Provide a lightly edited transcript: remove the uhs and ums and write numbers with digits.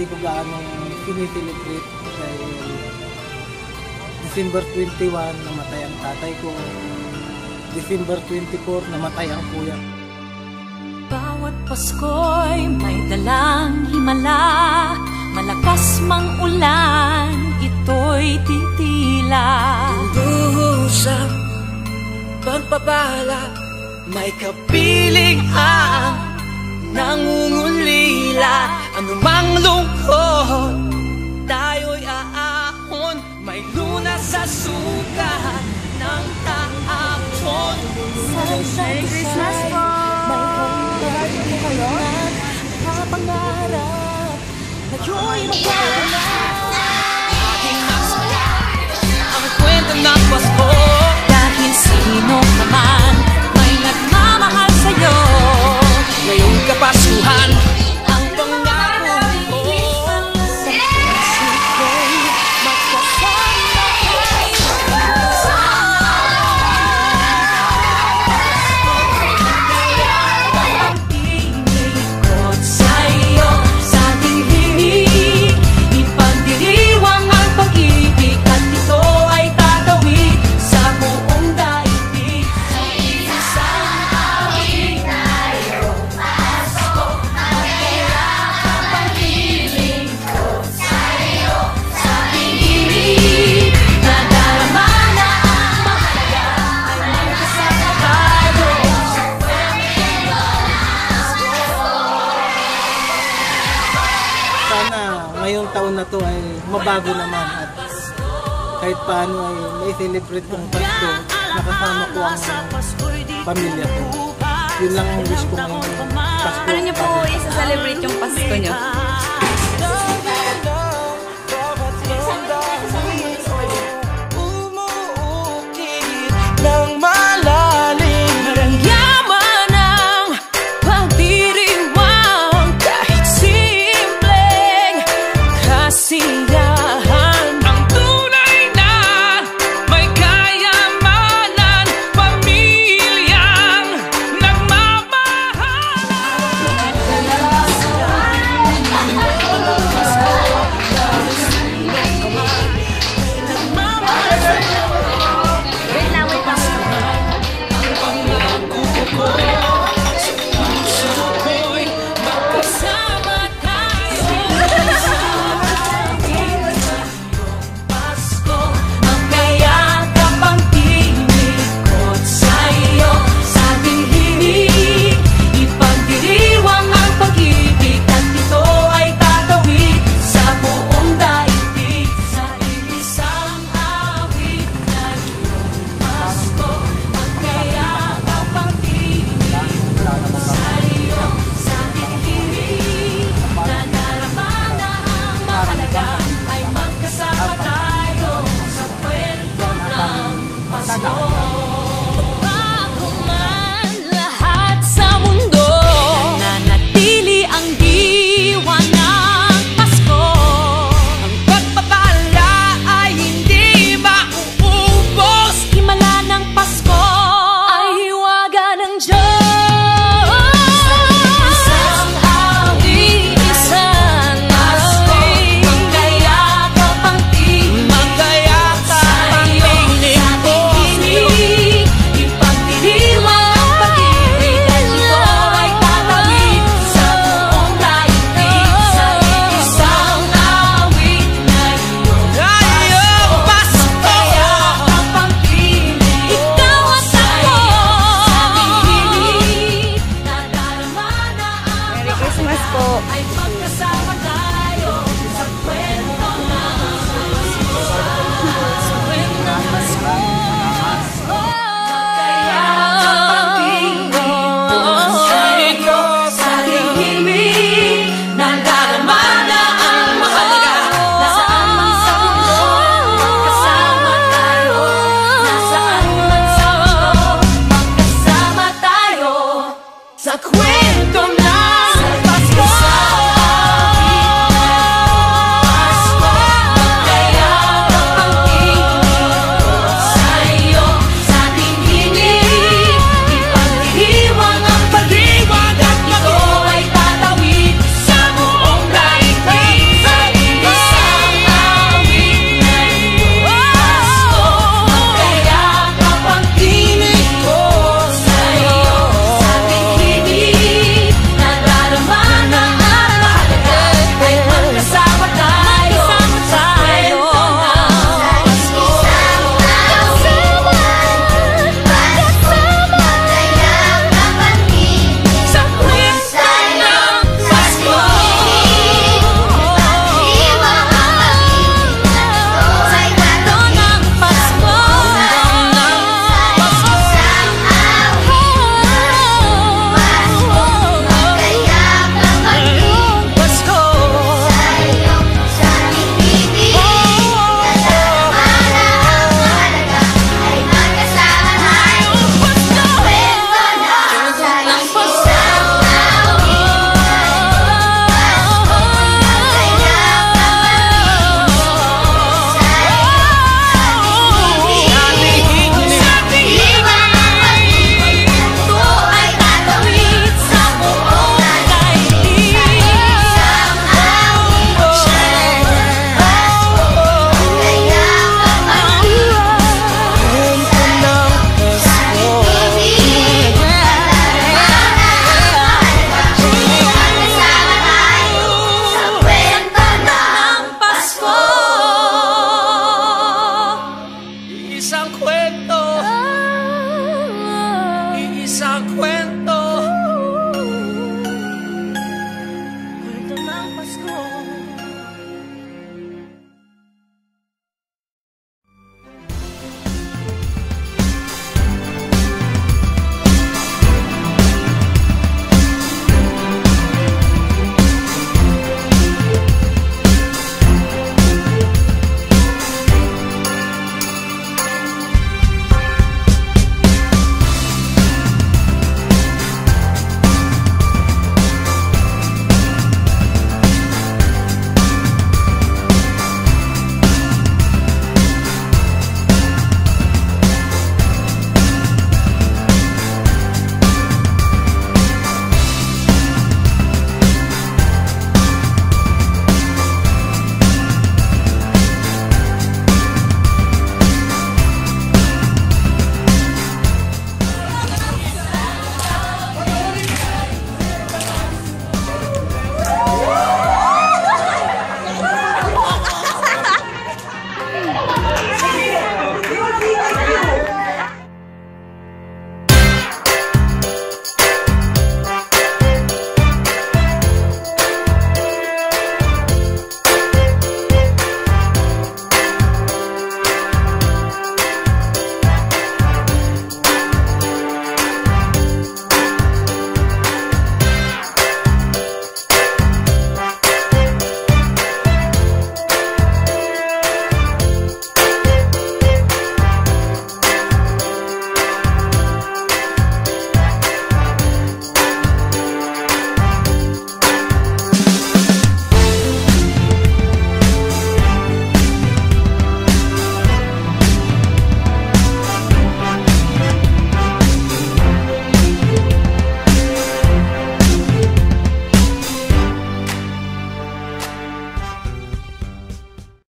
hindi ko gaano siniselebrate dahil December 21 namatay ang tatay ko, December 24 namatay ang kuya. Bawat Pasko'y may dalang himala, malakas mang ulan, ito'y titila. Duhusang pagpapala, may kapiling ang nangungulila. Anumang lungkot, tayo'y aahon, may lunas sa sugat ng taapon. Merry Christmas po! May kayo? Nakapangarap, ngayon Aking masaya ang kwento ng Pasko. dahil sino ka man may nagmamahal sa'yo. Ngayong Kapaskuhan, ang pangako ko Sa puso'y magkasama ang tinikot sa'yo. Sa ating himig, ipagdiriwang ang pag-ibig, at ito ay tatawid sa buong daigdig. Sa isang awit tayo, Pasko, magkayakap ang lilingkod sa'yo. Sa ating himig, nadarama na ang mahalaga ay magkasama tayo sa Sana ngayong taon na to ay mabago naman at kahit paano ay mai-celebrate kong Pasko, nakasama ko ang pamilya ko. Yun lang ang wish ko ngayong Pasko. Ano niyo po isa-celebrate yung Pasko niyo? umuukit ng malalim. Parang yaman ang pagdiriwang, kahit simpleng kasiyahan. Ang tunay na may kayamanan, pamilyang nagmamahal. Ako'y magkasama tayo sa Pasko, magkayakap ang tinikot sa'yo. Sa ating himig, ipagdiriwang ang pag-ibig, at ito ay tatawid sa buong daigdig. Sa isang awit na iyong Pasko, magkayakap ang tinikot sa'yo. Sa ating himig, nadarama na ang mahalaga ay magkasama tayo sa kwento ng Pasko.